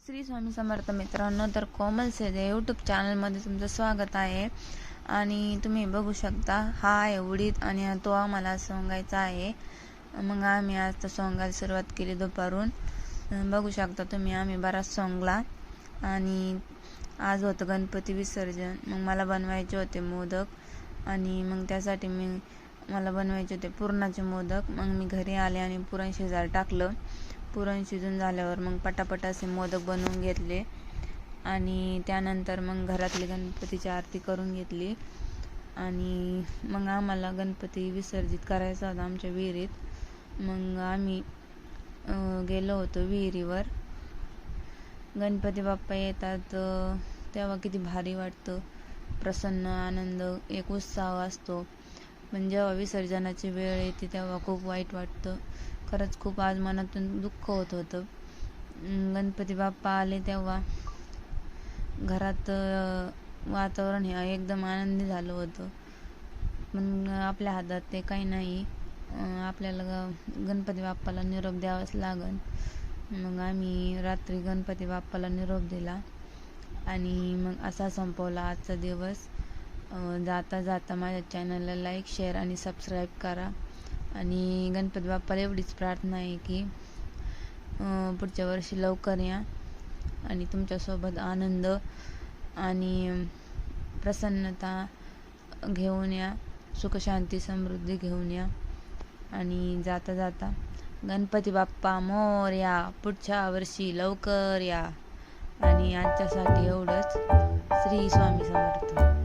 श्री स्वामी समर्थ मित्रांनो, तर कोमल सेजे यूट्यूब चॅनलमध्ये तुमचं स्वागत आहे. आणि तुम्ही बघू शकता, हा आहे उडीद आणि तो आम्हाला सोंगायचा आहे. मग आम्ही आज तर सोंगायला सुरुवात केली दुपारून. बघू शकता तुम्ही, आम्ही बराच सोंगला. आणि आज होतं गणपती विसर्जन. मग मला बनवायचे होते मोदक आणि मग त्यासाठी मला बनवायचे होते पुरणाचे मोदक. मग मी घरी आले आणि पुरण शिजायला टाकलं. पुरण शिजून झाल्यावर मग पटापट असे मोदक बनवून घेतले आणि त्यानंतर मग घरातली गणपतीची आरती करून घेतली. आणि मग आम्हाला गणपती विसर्जित करायचा होता आमच्या विहिरीत. मग आम्ही गेलो होतो विहिरीवर. गणपती बाप्पा येतात तेव्हा किती भारी वाटतं, प्रसन्न आनंद, एक उत्साह असतो. पण जेव्हा विसर्जनाची वेळ येते तेव्हा खूप वाईट वाटतं. खरंच खूप आज मनातून दुःख होत होतं. गणपती बाप्पा आले तेव्हा घरात वातावरण हे एकदम आनंदी झालं होतं. पण आपल्या हातात ते काही नाही. आपल्याला गणपती बाप्पाला निरोप द्यावाच लागन. मग आम्ही रात्री गणपती बाप्पाला निरोप दिला आणि मग असा संपवला आजचा दिवस. जाता जाता माझ्या चॅनलला लाईक, शेअर आणि सबस्क्राईब करा. आणि गणपती बाप्पाला एवढीच प्रार्थना आहे की पुढच्या वर्षी लवकर या आणि तुमच्यासोबत आनंद आणि प्रसन्नता घेऊन या, सुख शांती समृद्धी घेऊन या. आणि जाता जाता गणपती बाप्पा मोरया, पुढच्या वर्षी लवकर या. आणि आजच्यासाठी एवढंच. श्री स्वामी समर्थ.